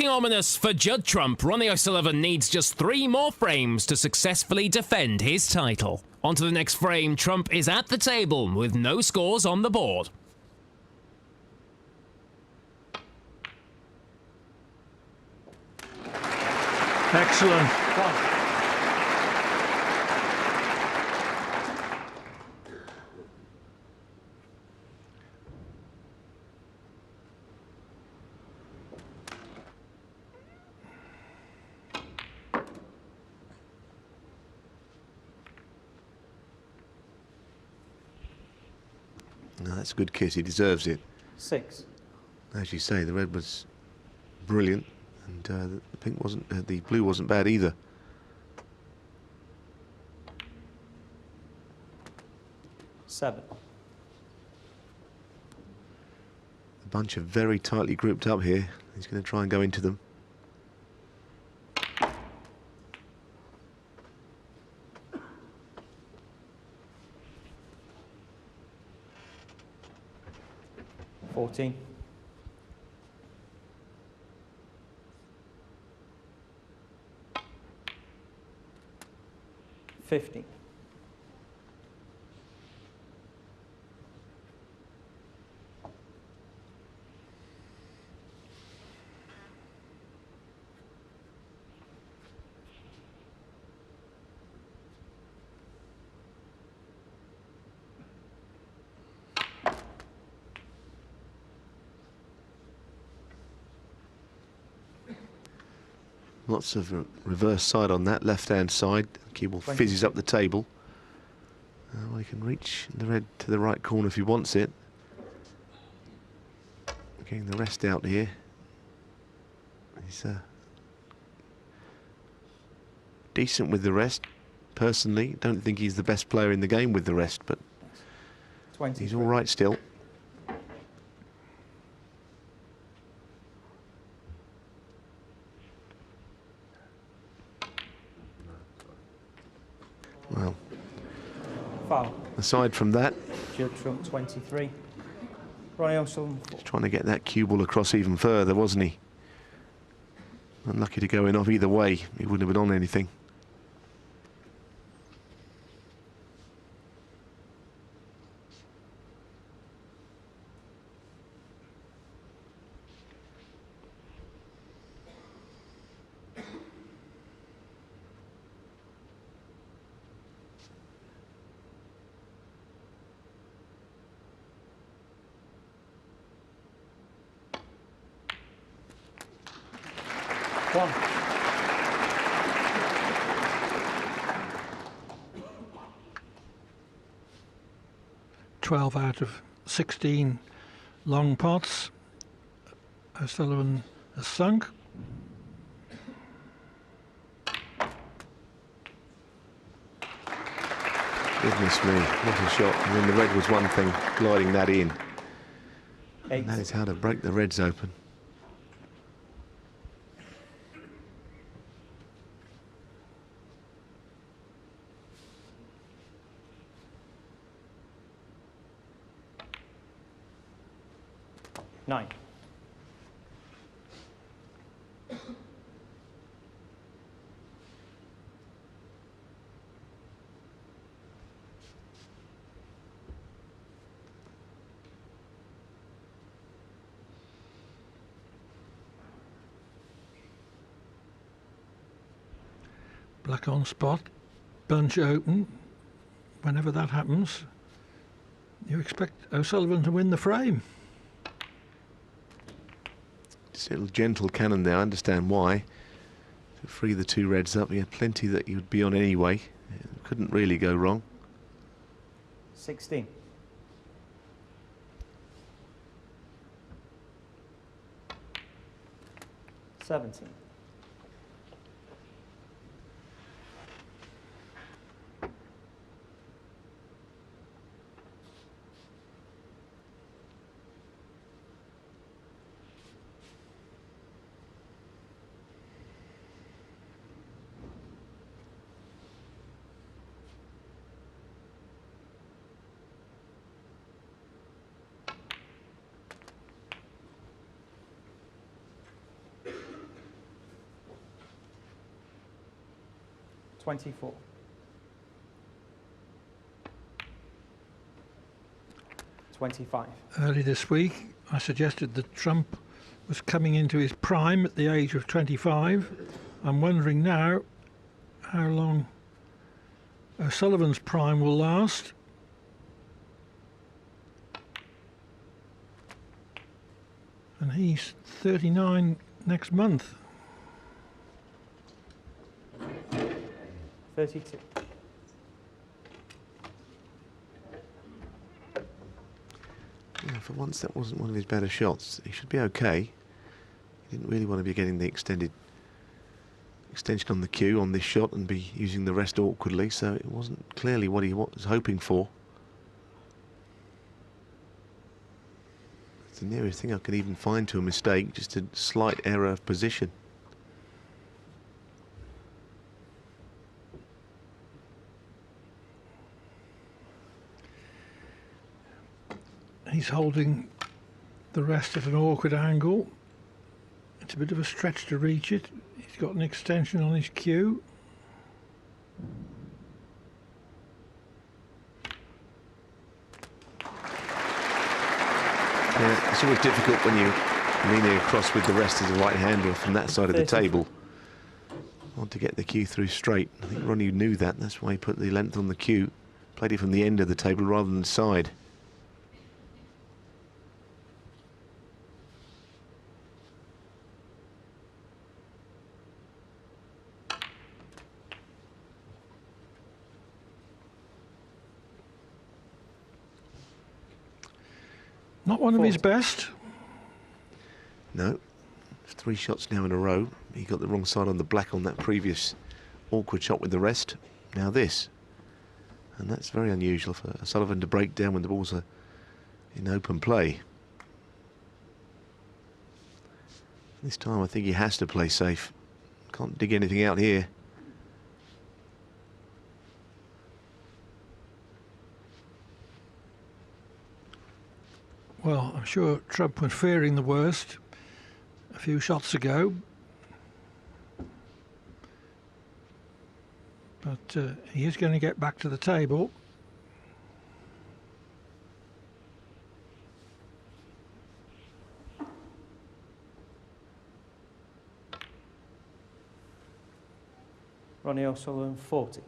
looking ominous for Judd Trump. Ronnie O'Sullivan needs just 3 more frames to successfully defend his title. On to the next frame. Trump is at the table with no scores on the board. Excellent. No, that's a good kiss. He deserves it. 6. As you say, the red was brilliant, and the pink wasn't. The blue wasn't bad either. Seven. A bunch of very tightly grouped up here. He's going to try and go into them. $14. 50. Lots of reverse side on that left-hand side. Cue ball fizzes up the table. Well, he can reach the red to the right corner if he wants it. Getting the rest out here. He's decent with the rest. Personally, don't think he's the best player in the game with the rest, but he's all right still. Well, foul. Aside from that, Judd Trump 23. Ronnie O'Sullivan 4. Trying to get that cue ball across even further, wasn't he? Unlucky to go in off either way. He wouldn't have been on anything. One. $12 out of 16 long pots. O'Sullivan has sunk. Goodness me, what a shot. I mean, the red was one thing, gliding that in. And that is how to break the reds open. Nine. Black on spot, bunch open. Whenever that happens, you expect O'Sullivan to win the frame. Just a little gentle cannon there, I understand why. To free the 2 reds up, he had plenty that he would be on anyway. Couldn't really go wrong. 16. $17. 24. Early this week, I suggested that Trump was coming into his prime at the age of 25. I'm wondering now how long O'Sullivan's prime will last. And he's 39 next month. 32. Yeah, for once that wasn't one of his better shots. He should be okay. He didn't really want to be getting the extension on the cue on this shot and be using the rest awkwardly, so it wasn't clearly what he was hoping for. It's the nearest thing I could even find to a mistake, just a slight error of position. He's holding the rest at an awkward angle. It's a bit of a stretch to reach it. He's got an extension on his cue. Yeah, it's always difficult when you're leaning across with the rest as a right-hander from that side of the table. Want to get the cue through straight. I think Ronnie knew that. That's why he put the length on the cue. Played it from the end of the table rather than the side. Not one of his best. No. 3 shots now in a row. He got the wrong side on the black on that previous awkward shot with the rest. Now this. And that's very unusual for O'Sullivan to break down when the balls are in open play. This time I think he has to play safe. Can't dig anything out here. Well, I'm sure Trump was fearing the worst a few shots ago. But he is going to get back to the table. Ronnie O'Sullivan, 40.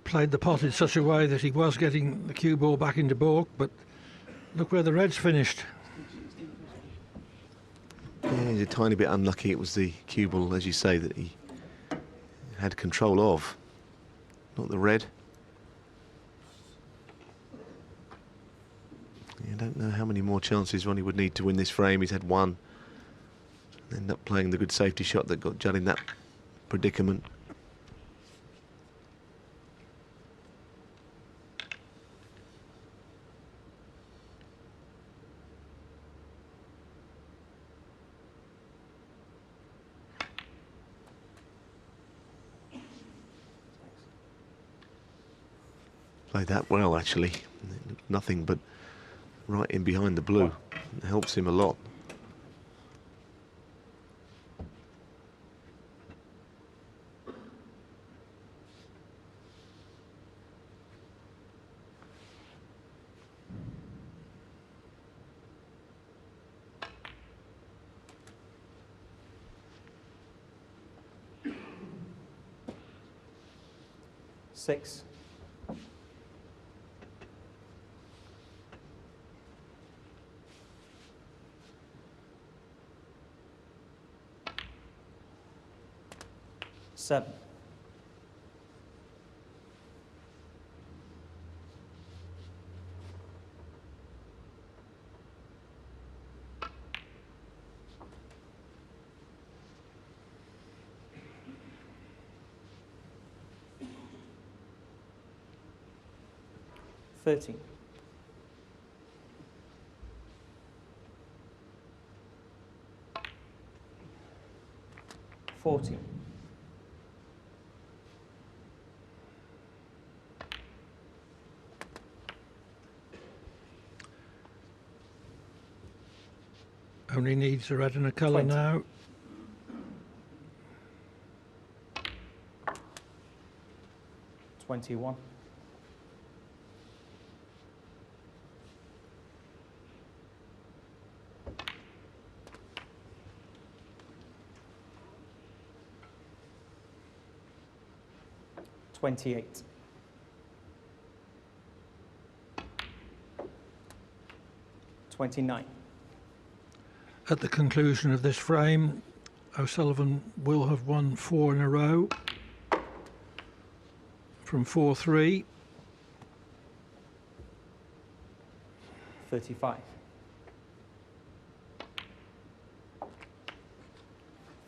Played the pot in such a way that he was getting the cue ball back into baulk, but look where the Reds finished. Yeah, he's a tiny bit unlucky. It was the cue ball, as you say, that he had control of, not the red. I don't know how many more chances Ronnie would need to win this frame. He's had one. Ended up playing the good safety shot that got Judd in that predicament. Played that well, actually. Nothing but right in behind the blue. It helps him a lot. 6, 7, 13, 14, 'Only needs a red and a colour 20. now. 21, 28, 29, At the conclusion of this frame, O'Sullivan will have won 4 in a row from 4-3. 35,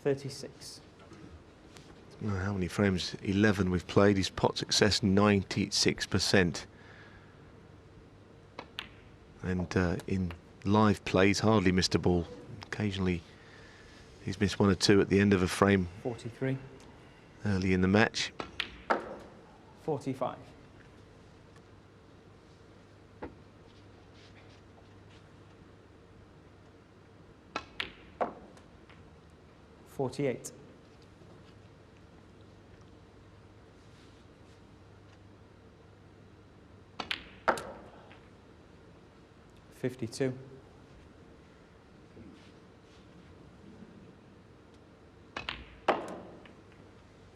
36, Well, how many frames? 11 we've played. His pot success 96%. And in live plays, hardly missed a ball. Occasionally, he's missed 1 or 2 at the end of a frame 43, early in the match. 45, 48, 52,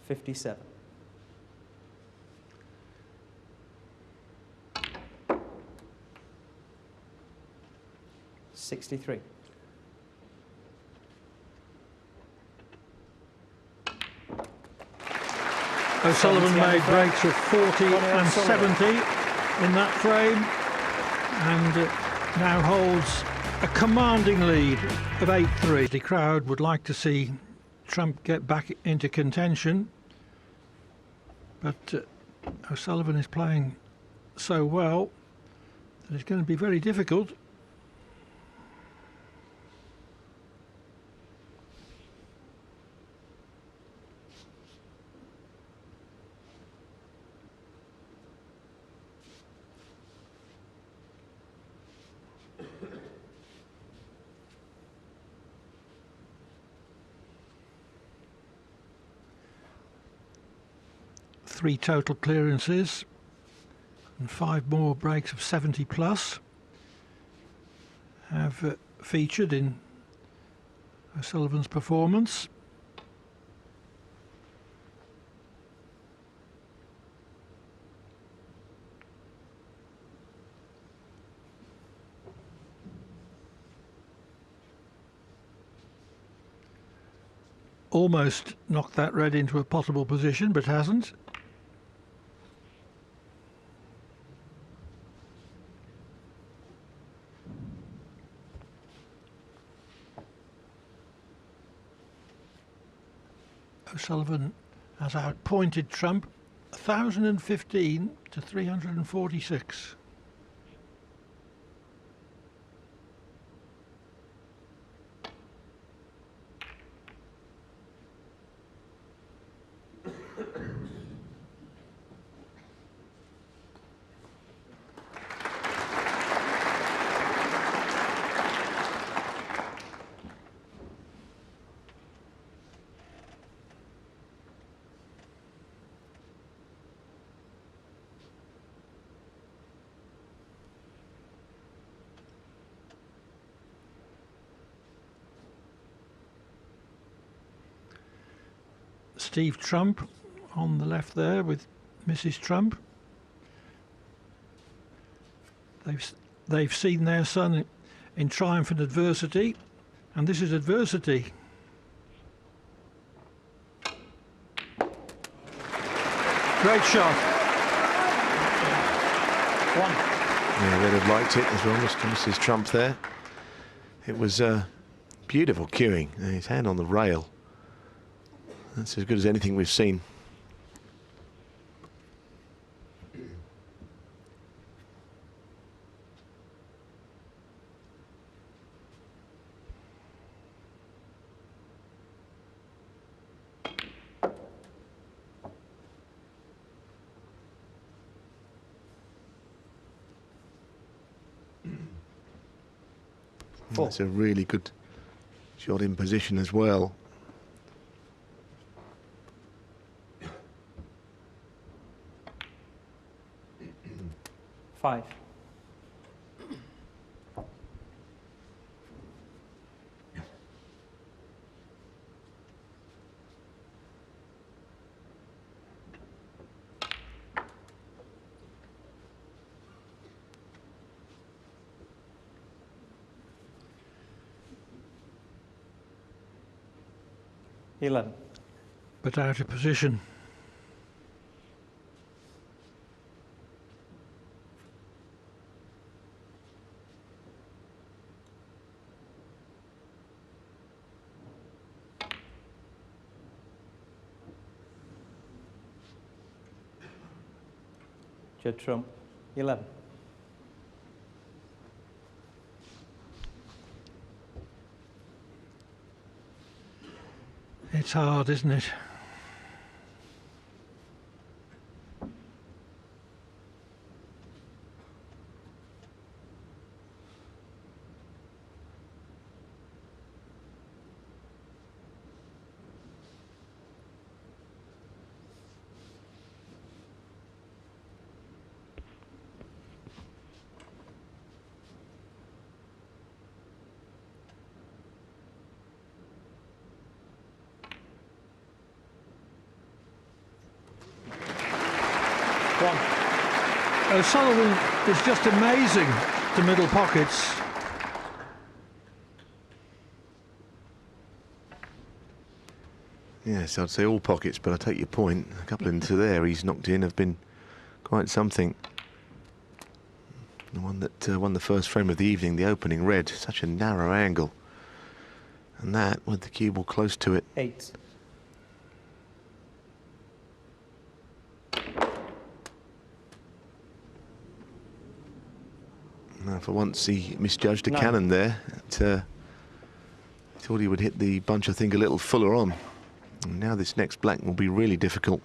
57, 63, O'Sullivan made 70 breaks of 40 Ronnie and O'Sullivan. 70 in that frame, and now holds a commanding lead of 8-3. The crowd would like to see Trump get back into contention, but O'Sullivan is playing so well that it's going to be very difficult. Three total clearances and 5 more breaks of 70 plus have featured in O'Sullivan's performance. Almost knocked that red into a potable position, but hasn't. O'Sullivan has outpointed Trump 1,015 to 346. Steve Trump on the left there with Mrs. Trump. They've seen their son in triumph and adversity, and this is adversity. Great shot. One. Yeah, they'd have liked it as well, Mrs. Trump there. It was beautiful cueing. His hand on the rail. That's as good as anything we've seen. That's a really good shot in position as well. Five. $11. But out of position. Judd Trump, 11. It's hard, isn't it? O'Sullivan is just amazing to middle pockets. Yes, I'd say all pockets, but I take your point. A couple into there he's knocked in have been quite something. The one that won the first frame of the evening, the opening red, such a narrow angle. And that with the cue ball close to it. 8. Now, for once he misjudged a 9. cannon there. Thought he would hit the bunch, I think, a little fuller on. And now this next black will be really difficult.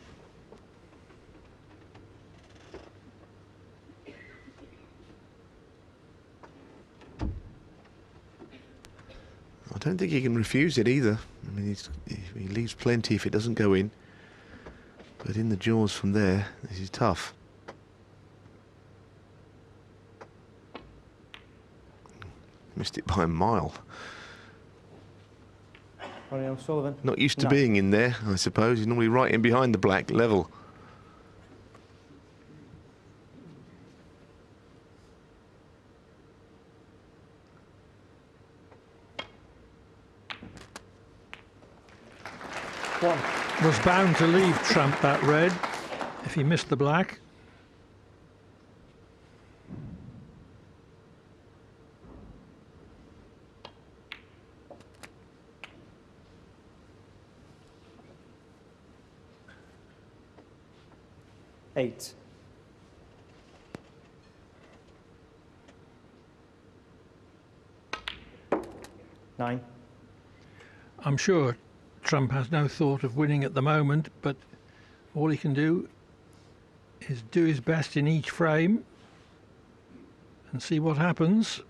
I don't think he can refuse it either. I mean, he leaves plenty if it doesn't go in. But in the jaws from there, this is tough. Missed it by a mile. Ronnie O'Sullivan. Not used to 9. being in there, I suppose. He's normally right in behind the black level. One. Was bound to leave Trump that red if he missed the black. Eight. Nine. I'm sure Trump has no thought of winning at the moment, but all he can do is do his best in each frame and see what happens.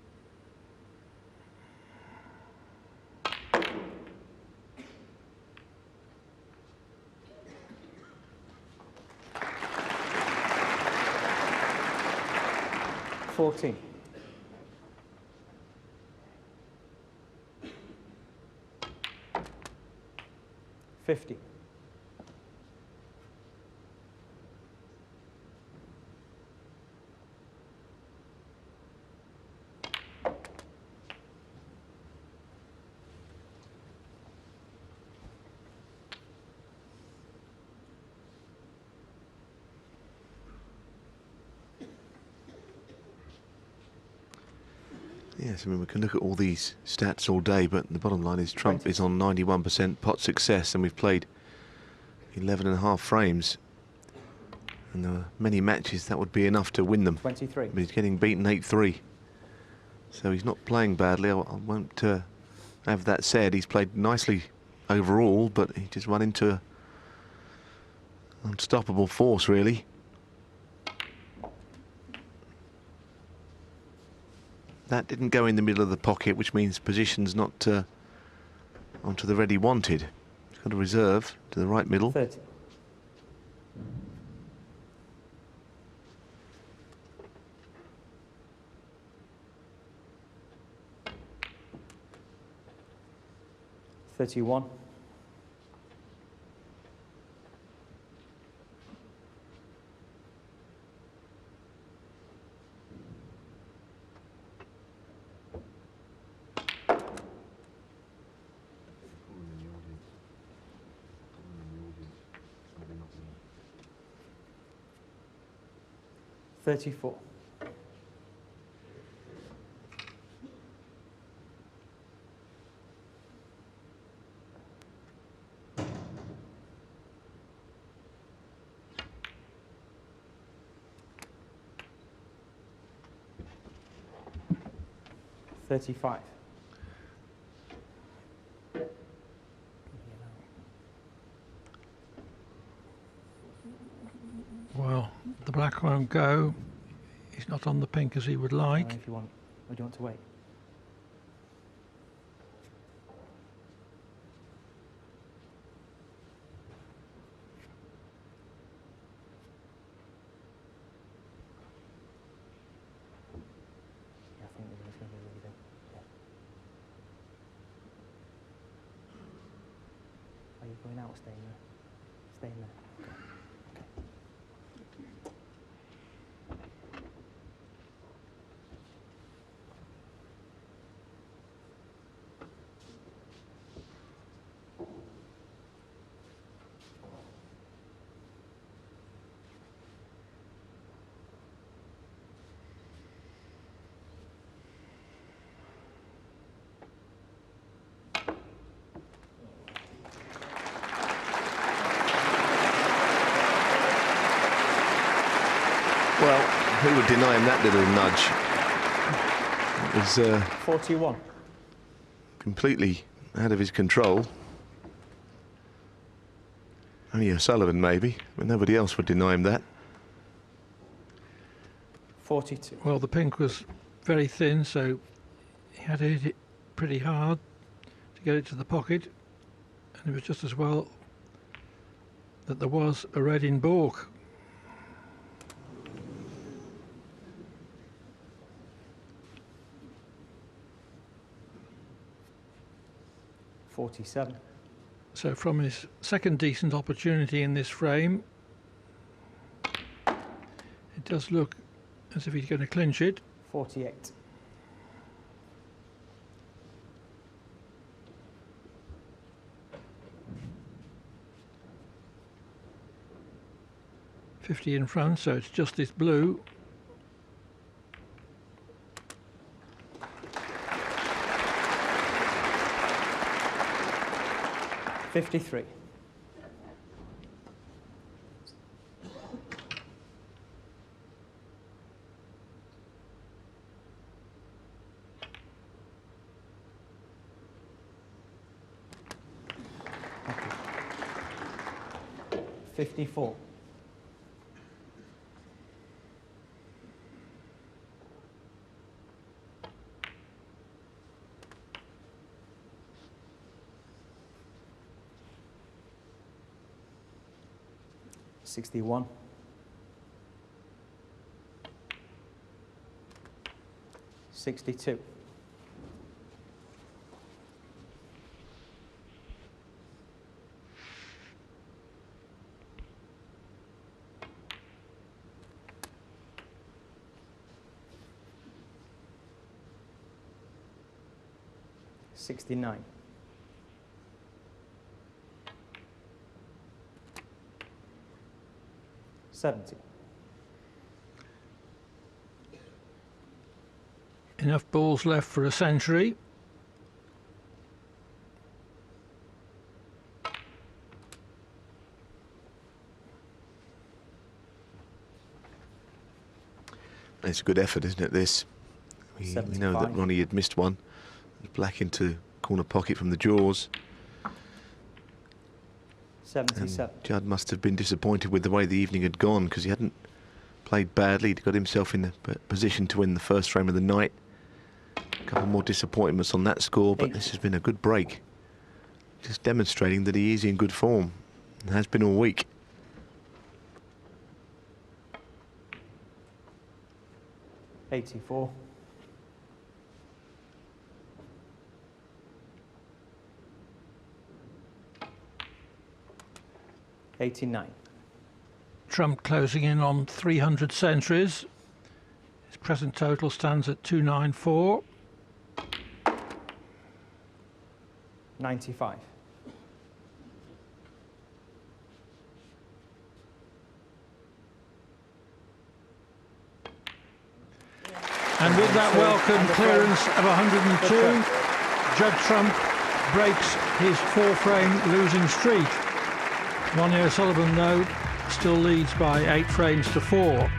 $14. 50. Yes, I mean, we can look at all these stats all day, but the bottom line is Trump is on 91% pot success, and we've played 11 and a half frames. And there are many matches that would be enough to win them. 23. But he's getting beaten 8-3. So he's not playing badly. I won't have that said. He's played nicely overall, but he just run into an unstoppable force, really. That didn't go in the middle of the pocket, which means position's not onto the red he wanted. He's got a reserve to the right middle. 30. $31. $34. $35. Well, the black won't go. He's not on the pink as he would like. If you want, or do you want to wait? Yeah, I think it's going to be really big. Yeah. Are you going out or staying there? Staying there. Okay. Well, who would deny him that little nudge? It was 41. completely out of his control. Only O'Sullivan, maybe, but nobody else would deny him that. 42. Well, the pink was very thin, so he had to hit it pretty hard to get it to the pocket. And it was just as well that there was a red in baulk. $47. So from his second decent opportunity in this frame, it does look as if he's going to clinch it. 48. $50 in front, so it's just this blue. $53. $54. $61. $62. $69. 70. Enough balls left for a century. It's a good effort, isn't it, this? We know that Ronnie had missed one. Black into corner pocket from the jaws. 77. And Judd must have been disappointed with the way the evening had gone, because he hadn't played badly. He'd got himself in the position to win the first frame of the night. A couple more disappointments on that score, but this has been a good break. Just demonstrating that he is in good form, and has been all week. $84. $89. Trump closing in on 300 centuries. His present total stands at 294. 95. And with that welcome clearance of 102, Judd Trump breaks his 4-frame losing streak. Ronnie O'Sullivan, though, still leads by 8 frames to 4.